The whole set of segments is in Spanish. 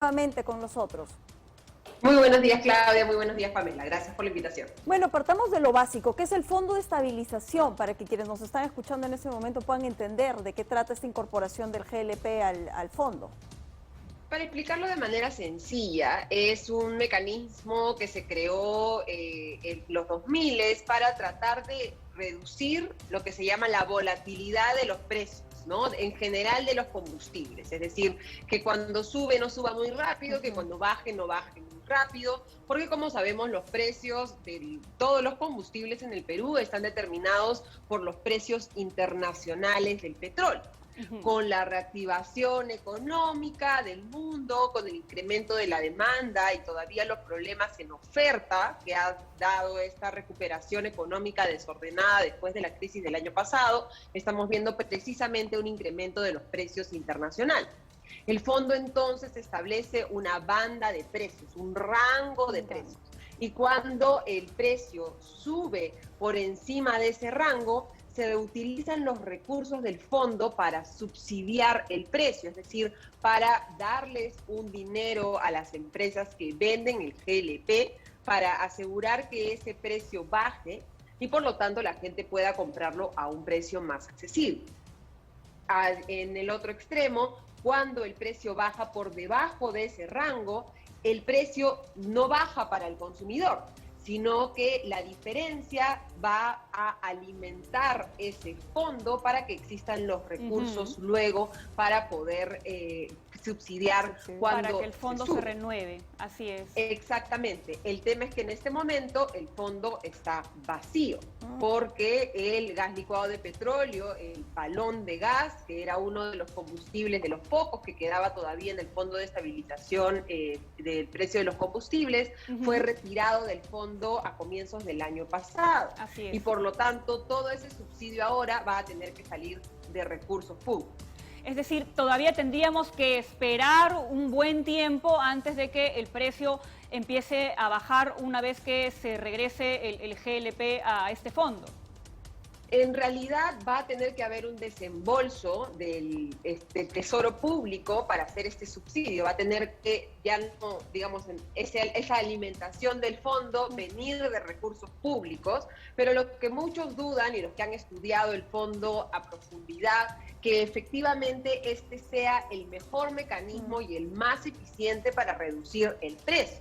nuevamente con nosotros. Muy buenos días, Claudia. Muy buenos días, Pamela. Gracias por la invitación. Bueno, partamos de lo básico, que es el Fondo de Estabilización, para que quienes nos están escuchando en este momento puedan entender de qué trata esta incorporación del GLP al fondo. Para explicarlo de manera sencilla, es un mecanismo que se creó en los 2000 para tratar de reducir lo que se llama la volatilidad de los precios, ¿no? En general de los combustibles, es decir, que cuando sube no suba muy rápido, que cuando baje no baje muy rápido, porque como sabemos los precios de todos los combustibles en el Perú están determinados por los precios internacionales del petróleo. Con la reactivación económica del mundo, con el incremento de la demanda y todavía los problemas en oferta que ha dado esta recuperación económica desordenada después de la crisis del año pasado, estamos viendo precisamente un incremento de los precios internacionales. El fondo entonces establece una banda de precios, un rango de precios. Y cuando el precio sube por encima de ese rango, se utilizan los recursos del fondo para subsidiar el precio, es decir, para darles un dinero a las empresas que venden el GLP para asegurar que ese precio baje y por lo tanto la gente pueda comprarlo a un precio más accesible. En el otro extremo, cuando el precio baja por debajo de ese rango, el precio no baja para el consumidor, sino que la diferencia va a alimentar ese fondo para que existan los recursos luego para poder subsidiar cuando para que el fondo se renueve, así es. Exactamente. El tema es que en este momento el fondo está vacío, porque el gas licuado de petróleo, el balón de gas, que era uno de los combustibles, de los pocos que quedaba todavía en el fondo de estabilización del precio de los combustibles, fue retirado del fondo a comienzos del año pasado. Así es. Y por lo tanto, todo ese subsidio ahora va a tener que salir de recursos públicos. Es decir, todavía tendríamos que esperar un buen tiempo antes de que el precio empiece a bajar una vez que se regrese el GLP a este fondo. En realidad va a tener que haber un desembolso del Tesoro Público para hacer este subsidio. Va a tener que, ya no, digamos, esa alimentación del fondo venir de recursos públicos, pero lo que muchos dudan y los que han estudiado el fondo a profundidad, que efectivamente este sea el mejor mecanismo y el más eficiente para reducir el precio.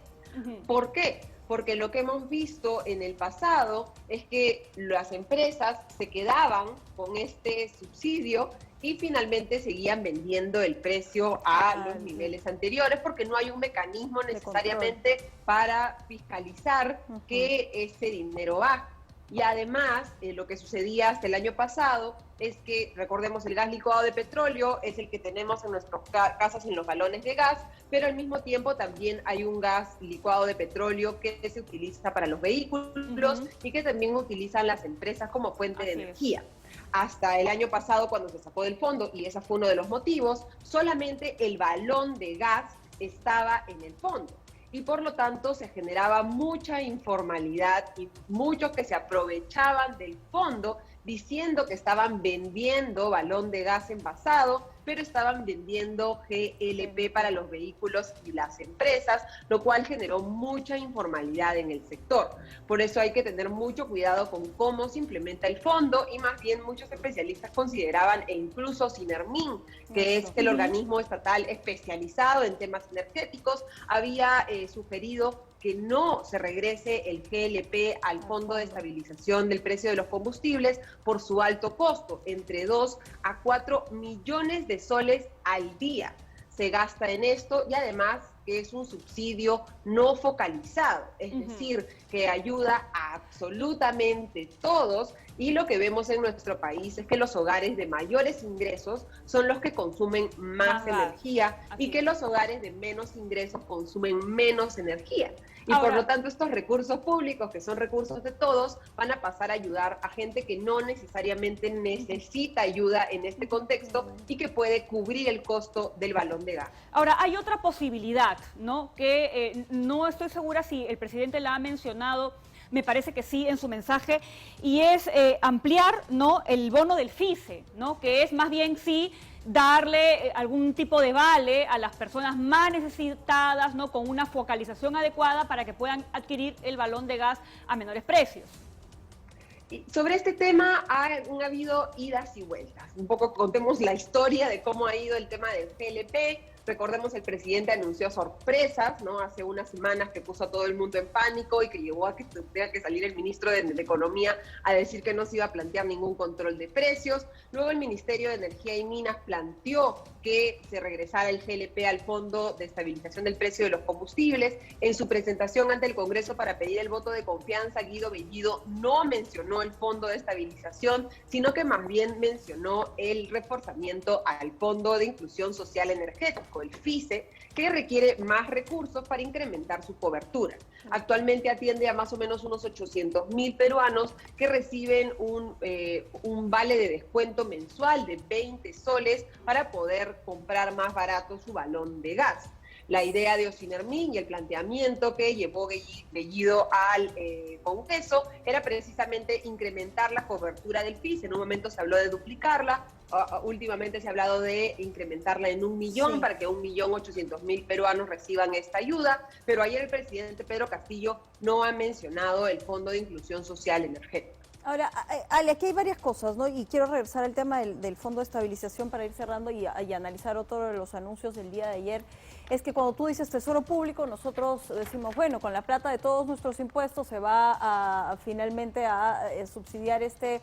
¿Por qué? Porque lo que hemos visto en el pasado es que las empresas se quedaban con este subsidio y finalmente seguían vendiendo el precio a los niveles anteriores porque no hay un mecanismo necesariamente para fiscalizar que ese dinero baje. Y además, lo que sucedía hasta el año pasado es que, recordemos, el gas licuado de petróleo es el que tenemos en nuestras casas en los galones de gas, pero al mismo tiempo también hay un gas licuado de petróleo que se utiliza para los vehículos y que también utilizan las empresas como fuente de energía. Hasta el año pasado, cuando se sacó del fondo, y ese fue uno de los motivos, solamente el balón de gas estaba en el fondo. Y por lo tanto se generaba mucha informalidad y muchos que se aprovechaban del fondo diciendo que estaban vendiendo balón de gas envasado, pero estaban vendiendo GLP para los vehículos y las empresas, lo cual generó mucha informalidad en el sector. Por eso hay que tener mucho cuidado con cómo se implementa el fondo y más bien muchos especialistas consideraban, e incluso Sinermin, que es el organismo estatal especializado en temas energéticos, había sugerido que no se regrese el GLP al Fondo de Estabilización del Precio de los Combustibles por su alto costo, entre 2 a 4 millones de soles al día. Se gasta en esto y además que es un subsidio no focalizado, es decir, que ayuda a absolutamente todos, y lo que vemos en nuestro país es que los hogares de mayores ingresos son los que consumen más energía y que los hogares de menos ingresos consumen menos energía. Y por lo tanto estos recursos públicos, que son recursos de todos, van a pasar a ayudar a gente que no necesariamente necesita ayuda en este contexto y que puede cubrir el costo del balón de gas. Ahora, hay otra posibilidad, ¿no? Que no estoy segura si el presidente la ha mencionado, me parece que sí en su mensaje, y es ampliar, ¿no?, el bono del FICE, ¿no?, que es más bien sí darle algún tipo de vale a las personas más necesitadas, ¿no? Con una focalización adecuada para que puedan adquirir el balón de gas a menores precios. Y sobre este tema han habido idas y vueltas. Un poco contemos la historia de cómo ha ido el tema del GLP. Recordemos, el presidente anunció sorpresas, ¿no? Hace unas semanas, que puso a todo el mundo en pánico y que llevó a que tenga que salir el ministro de Economía a decir que no se iba a plantear ningún control de precios. Luego el Ministerio de Energía y Minas planteó que se regresara el GLP al Fondo de Estabilización del Precio de los Combustibles. En su presentación ante el Congreso para pedir el voto de confianza, Guido Bellido no mencionó el Fondo de Estabilización, sino que más bien mencionó el reforzamiento al Fondo de Inclusión Social Energético, el FICE, que requiere más recursos para incrementar su cobertura. Actualmente atiende a más o menos unos 800.000 peruanos que reciben un vale de descuento mensual de 20 soles para poder comprar más barato su balón de gas. La idea de Ocinermin y el planteamiento que llevó Bellido al Congreso era precisamente incrementar la cobertura del FICE. En un momento se habló de duplicarla, últimamente se ha hablado de incrementarla en 1 millón, sí, para que 1.800.000 peruanos reciban esta ayuda, pero ayer el presidente Pedro Castillo no ha mencionado el Fondo de Inclusión Social Energética. Ahora, Ale, aquí hay varias cosas, ¿no? Y quiero regresar al tema del Fondo de Estabilización para ir cerrando y analizar otro de los anuncios del día de ayer. Es que cuando tú dices Tesoro Público, nosotros decimos, bueno, con la plata de todos nuestros impuestos se va finalmente a subsidiar este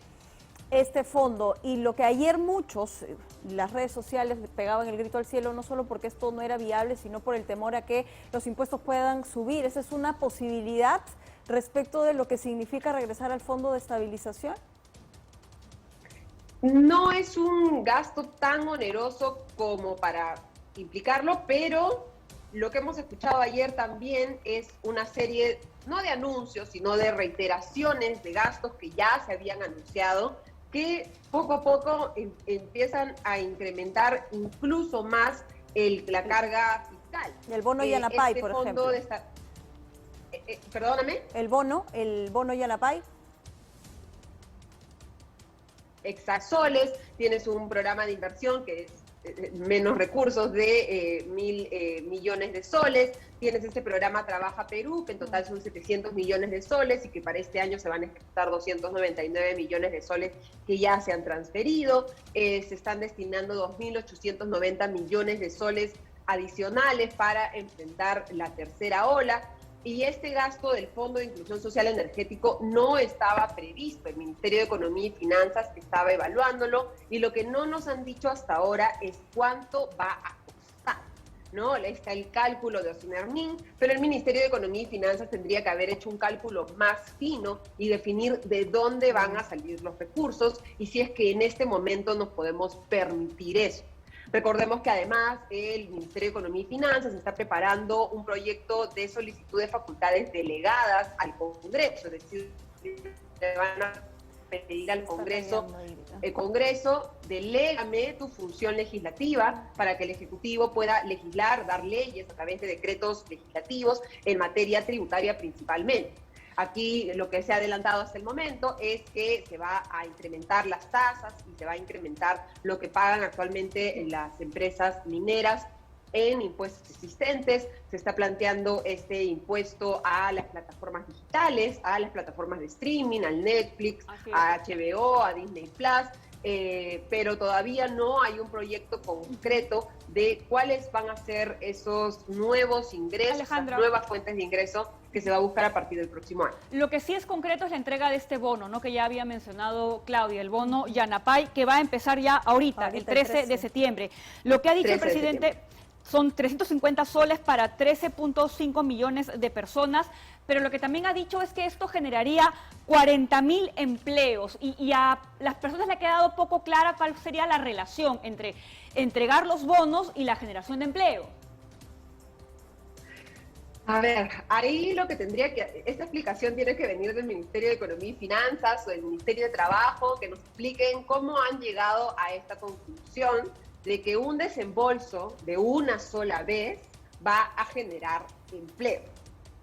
fondo. Y lo que ayer muchos, las redes sociales pegaban el grito al cielo, no solo porque esto no era viable, sino por el temor a que los impuestos puedan subir. ¿Esa es una posibilidad respecto de lo que significa regresar al Fondo de Estabilización? No es un gasto tan oneroso como para implicarlo, pero lo que hemos escuchado ayer también es una serie, no de anuncios, sino de reiteraciones de gastos que ya se habían anunciado, que poco a poco empiezan a incrementar incluso más la carga fiscal. El bono Yanapay, por ejemplo. Perdóname. El bono Yanapay. Exacsoles, tienes un programa de inversión que es menos recursos de 1.000 millones de soles, tienes este programa Trabaja Perú, que en total son 700 millones de soles y que para este año se van a ejecutar 299 millones de soles que ya se han transferido, se están destinando 2.890 millones de soles adicionales para enfrentar la tercera ola. Y este gasto del Fondo de Inclusión Social Energético no estaba previsto. El Ministerio de Economía y Finanzas estaba evaluándolo y lo que no nos han dicho hasta ahora es cuánto va a costar, ¿no? Está el cálculo de Ocinermin, pero el Ministerio de Economía y Finanzas tendría que haber hecho un cálculo más fino y definir de dónde van a salir los recursos y si es que en este momento nos podemos permitir eso. Recordemos que además el Ministerio de Economía y Finanzas está preparando un proyecto de solicitud de facultades delegadas al Congreso, es decir, le van a pedir al Congreso, el Congreso, delégame tu función legislativa para que el Ejecutivo pueda legislar, dar leyes a través de decretos legislativos en materia tributaria principalmente. Aquí lo que se ha adelantado hasta el momento es que se va a incrementar las tasas y se va a incrementar lo que pagan actualmente las empresas mineras en impuestos existentes. Se está planteando este impuesto a las plataformas digitales, a las plataformas de streaming, al Netflix, a HBO, a Disney Plus, pero todavía no hay un proyecto concreto de cuáles van a ser esos nuevos ingresos, esas nuevas fuentes de ingreso que se va a buscar a partir del próximo año. Lo que sí es concreto es la entrega de este bono, ¿no? Que ya había mencionado Claudia, el bono Yanapay, que va a empezar ya ahorita el 13 de septiembre. Lo que ha dicho el presidente son 350 soles para 13.5 millones de personas, pero lo que también ha dicho es que esto generaría 40.000 empleos y a las personas le ha quedado poco clara cuál sería la relación entre entregar los bonos y la generación de empleo. A ver, ahí lo que esta explicación tiene que venir del Ministerio de Economía y Finanzas o del Ministerio de Trabajo, que nos expliquen cómo han llegado a esta conclusión de que un desembolso de una sola vez va a generar empleo,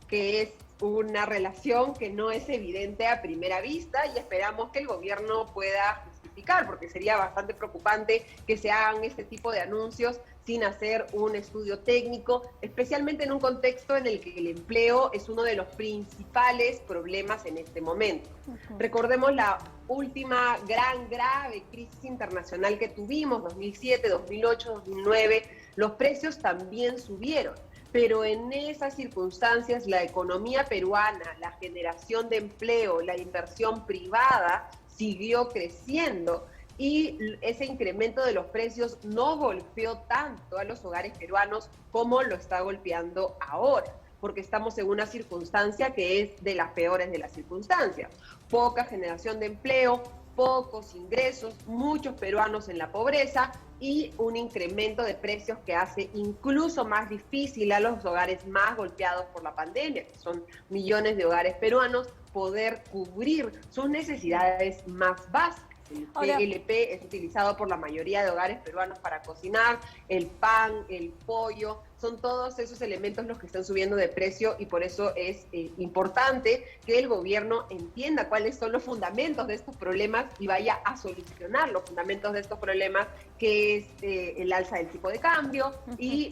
que es una relación que no es evidente a primera vista y esperamos que el gobierno pueda justificar justificar, porque sería bastante preocupante que se hagan este tipo de anuncios sin hacer un estudio técnico, especialmente en un contexto en el que el empleo es uno de los principales problemas en este momento. Recordemos la última grave crisis internacional que tuvimos, 2007, 2008, 2009, los precios también subieron. Pero en esas circunstancias la economía peruana, la generación de empleo, la inversión privada siguió creciendo y ese incremento de los precios no golpeó tanto a los hogares peruanos como lo está golpeando ahora, porque estamos en una circunstancia que es de las peores de las circunstancias. Poca generación de empleo, pocos ingresos, muchos peruanos en la pobreza y un incremento de precios que hace incluso más difícil a los hogares más golpeados por la pandemia, que son millones de hogares peruanos, poder cubrir sus necesidades más básicas. El PLP es utilizado por la mayoría de hogares peruanos para cocinar, el pan, el pollo, son todos esos elementos los que están subiendo de precio y por eso es importante que el gobierno entienda cuáles son los fundamentos de estos problemas y vaya a solucionar los fundamentos de estos problemas, que es el alza del tipo de cambio y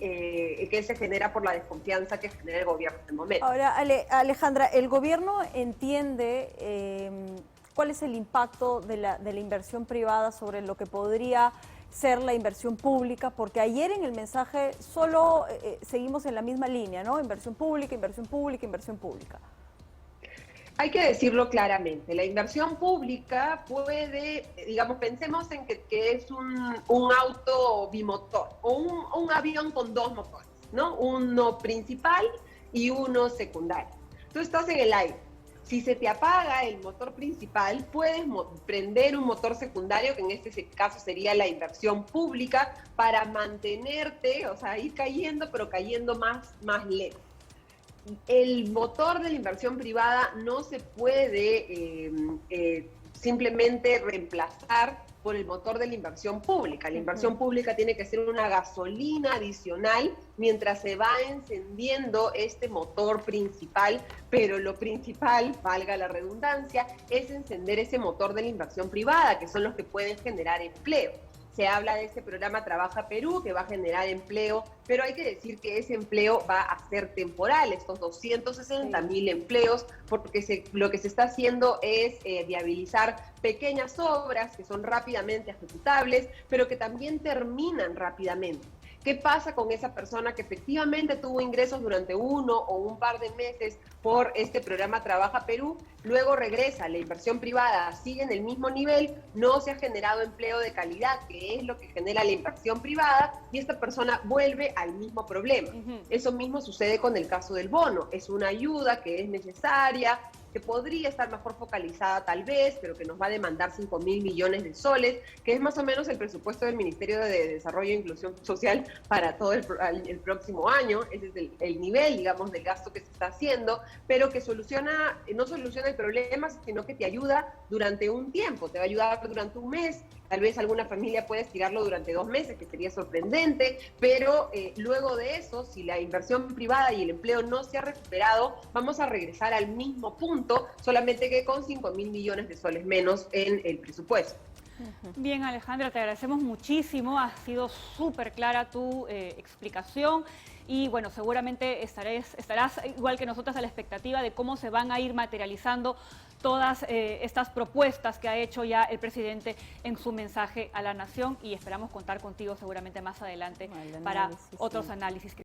que se genera por la desconfianza que genera el gobierno en el momento. Ahora, Alejandra, ¿el gobierno entiende cuál es el impacto de la inversión privada sobre lo que podría ser la inversión pública? Porque ayer en el mensaje solo seguimos en la misma línea, ¿no? Inversión pública, inversión pública, inversión pública. Hay que decirlo claramente, la inversión pública puede, digamos, pensemos en que es un auto bimotor o un avión con dos motores, ¿no? Uno principal y uno secundario. Tú estás en el aire. Si se te apaga el motor principal, puedes prender un motor secundario, que en este caso sería la inversión pública, para mantenerte, o sea, ir cayendo, pero cayendo más lento. El motor de la inversión privada no se puede simplemente reemplazar por el motor de la inversión pública. La inversión pública tiene que ser una gasolina adicional mientras se va encendiendo este motor principal, pero lo principal, valga la redundancia, es encender ese motor de la inversión privada, que son los que pueden generar empleo. Se habla de este programa Trabaja Perú, que va a generar empleo, pero hay que decir que ese empleo va a ser temporal, estos 260.000 empleos, porque lo que se está haciendo es viabilizar pequeñas obras que son rápidamente ejecutables, pero que también terminan rápidamente. ¿Qué pasa con esa persona que efectivamente tuvo ingresos durante uno o un par de meses por este programa Trabaja Perú? Luego regresa, la inversión privada sigue en el mismo nivel, no se ha generado empleo de calidad, que es lo que genera la inversión privada, y esta persona vuelve al mismo problema. Eso mismo sucede con el caso del bono. Es una ayuda que es necesaria, que podría estar mejor focalizada tal vez, pero que nos va a demandar 5.000 millones de soles, que es más o menos el presupuesto del Ministerio de Desarrollo e Inclusión Social para todo el próximo año. Ese es el nivel, digamos, del gasto que se está haciendo, pero que no soluciona el problema, sino que te ayuda durante un tiempo, te va a ayudar durante un mes. Tal vez alguna familia puede estirarlo durante 2 meses, que sería sorprendente, pero luego de eso, si la inversión privada y el empleo no se ha recuperado, vamos a regresar al mismo punto, solamente que con 5.000 millones de soles menos en el presupuesto. Bien, Alejandra, te agradecemos muchísimo, ha sido súper clara tu explicación y bueno, seguramente estarás igual que nosotras a la expectativa de cómo se van a ir materializando todas estas propuestas que ha hecho ya el presidente en su mensaje a la nación y esperamos contar contigo seguramente más adelante para otros análisis.